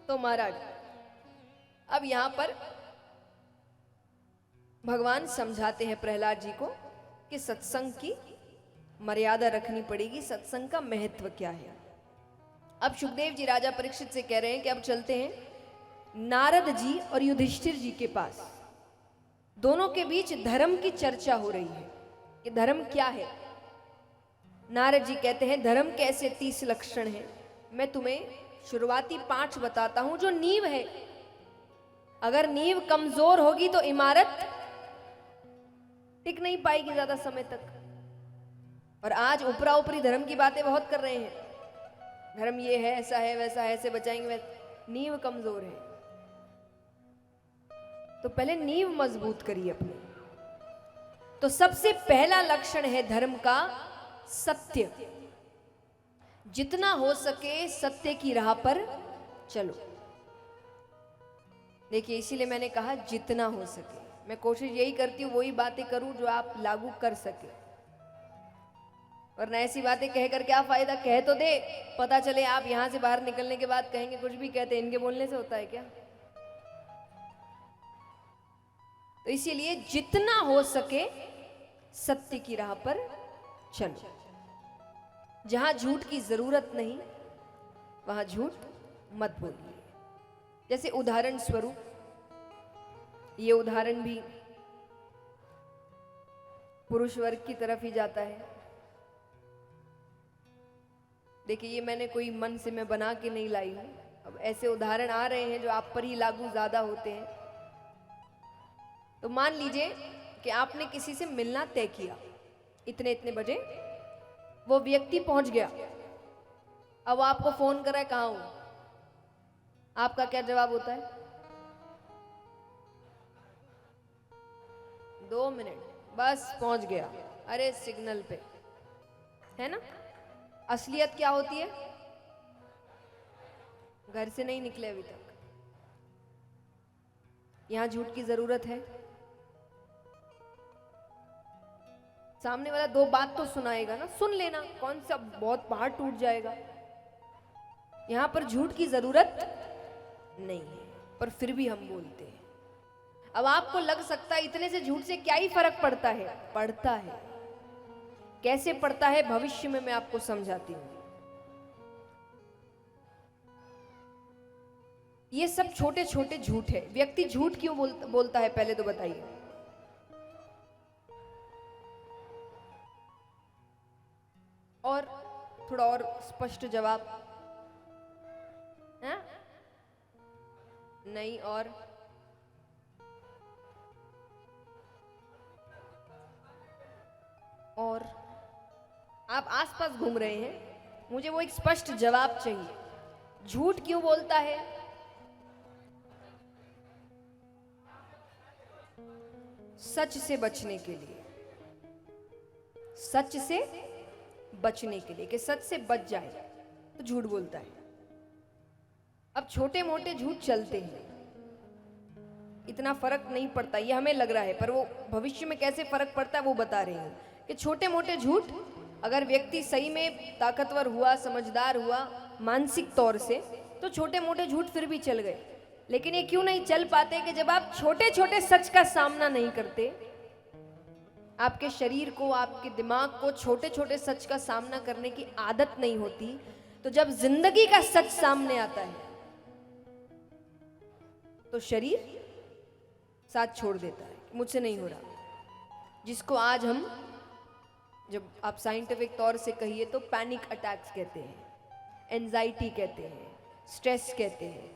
तो महाराज अब यहां पर भगवान समझाते हैं प्रहलाद जी को कि सत्संग की मर्यादा रखनी पड़ेगी, सत्संग का महत्व क्या है। अब सुखदेव जी राजा परीक्षित से कह रहे हैं कि अब चलते हैं नारद जी और युधिष्ठिर जी के पास। दोनों के बीच धर्म की चर्चा हो रही है कि धर्म क्या है। नारद जी कहते हैं धर्म के ऐसे 30 लक्षण हैं, मैं तुम्हें शुरुआती 5 बताता हूं जो नींव है। अगर नींव कमजोर होगी तो इमारत टिक नहीं पाएगी ज्यादा समय तक। और आज ऊपरा ऊपरी धर्म की बातें बहुत कर रहे हैं, धर्म ये है, ऐसा है, वैसा है, ऐसे बचाएंगे, वैसे। नींव कमजोर है तो पहले नींव मजबूत करिए अपनी। तो सबसे पहला लक्षण है धर्म का सत्य। जितना हो सके सत्य की राह पर चलो। देखिए इसीलिए मैंने कहा जितना हो सके, मैं कोशिश यही करती हूं वही बातें करूं जो आप लागू कर सके, वरना ऐसी बातें कह कर क्या फायदा। कह तो दे, पता चले आप यहां से बाहर निकलने के बाद कहेंगे कुछ भी कहते, इनके बोलने से होता है क्या। तो इसीलिए जितना हो सके सत्य की राह पर चलो। जहां झूठ की जरूरत नहीं वहां झूठ मत बोलिए। जैसे उदाहरण स्वरूप, ये उदाहरण भी पुरुष वर्ग की तरफ ही जाता है। देखिए ये मैंने कोई मन से मैं बना के नहीं लाई हूं, अब ऐसे उदाहरण आ रहे हैं जो आप पर ही लागू ज्यादा होते हैं। तो मान लीजिए कि आपने किसी से मिलना तय किया, इतने इतने बजे वो व्यक्ति पहुंच गया। अब आपको फोन करा है, कहां हूं, आपका क्या जवाब होता है? 2 मिनट बस पहुंच गया, अरे सिग्नल पे, है ना। असलियत क्या होती है? घर से नहीं निकले अभी तक। यहां झूठ की जरूरत है? सामने वाला 2 बात तो सुनाएगा ना, सुन लेना, कौन सा बहुत पहाड़ टूट जाएगा। यहां पर झूठ की जरूरत नहीं है, पर फिर भी हम बोलते हैं। अब आपको लग सकता है इतने से झूठ से क्या ही फर्क पड़ता है। पड़ता है। कैसे पड़ता है भविष्य में मैं आपको समझाती हूं। ये सब छोटे छोटे झूठ है। व्यक्ति झूठ क्यों बोलता है पहले तो बताइए। और थोड़ा और स्पष्ट जवाब है? नहीं। और आप आसपास घूम रहे हैं, मुझे वो एक स्पष्ट जवाब चाहिए। झूठ क्यों बोलता है? सच से बचने के लिए। सच से बचने के लिए, कि सच से बच जाए तो झूठ बोलता है। अब छोटे मोटे झूठ चलते हैं, इतना फर्क नहीं पड़ता, ये हमें लग रहा है, पर वो भविष्य में कैसे फर्क पड़ता है वो बता रही हूं। कि छोटे मोटे झूठ, अगर व्यक्ति सही में ताकतवर हुआ, समझदार हुआ मानसिक तौर से, तो छोटे मोटे झूठ फिर भी चल गए। लेकिन ये क्यों नहीं चल पाते? कि जब आप छोटे छोटे सच का सामना नहीं करते, आपके शरीर को, आपके दिमाग को छोटे छोटे सच का सामना करने की आदत नहीं होती, तो जब जिंदगी का सच सामने आता है तो शरीर साथ छोड़ देता है, मुझसे नहीं हो रहा। जिसको आज हम, जब आप साइंटिफिक तौर से कहिए तो पैनिक अटैक्स कहते हैं, एंजाइटी कहते हैं, स्ट्रेस कहते हैं।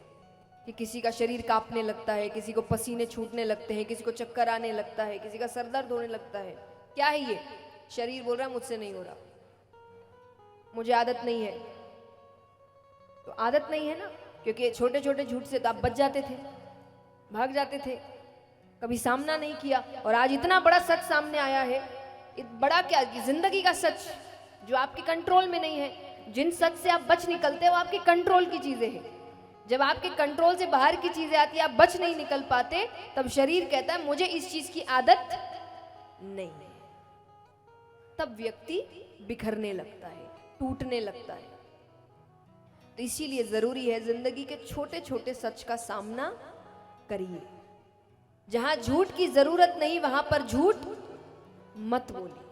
कि किसी का शरीर कांपने लगता है, किसी को पसीने छूटने लगते हैं, किसी को चक्कर आने लगता है, किसी का सर दर्द होने लगता है। क्या है ये? शरीर बोल रहा है मुझसे नहीं हो रहा, मुझे आदत नहीं है। तो आदत नहीं है ना, क्योंकि छोटे छोटे झूठ से तो आप बच जाते थे, भाग जाते थे, कभी सामना नहीं किया। और आज इतना बड़ा सच सामने आया है, बड़ा क्या, जिंदगी का सच जो आपके कंट्रोल में नहीं है। जिन सच से आप बच निकलते हो वो आपके कंट्रोल की चीजें हैं। जब आपके कंट्रोल से बाहर की चीजें आती है, आप बच नहीं निकल पाते, तब शरीर कहता है मुझे इस चीज की आदत नहीं है। तब व्यक्ति बिखरने लगता है, टूटने लगता है। तो इसीलिए जरूरी है जिंदगी के छोटे छोटे सच का सामना करिए। जहां झूठ की जरूरत नहीं वहां पर झूठ मत बोलिए।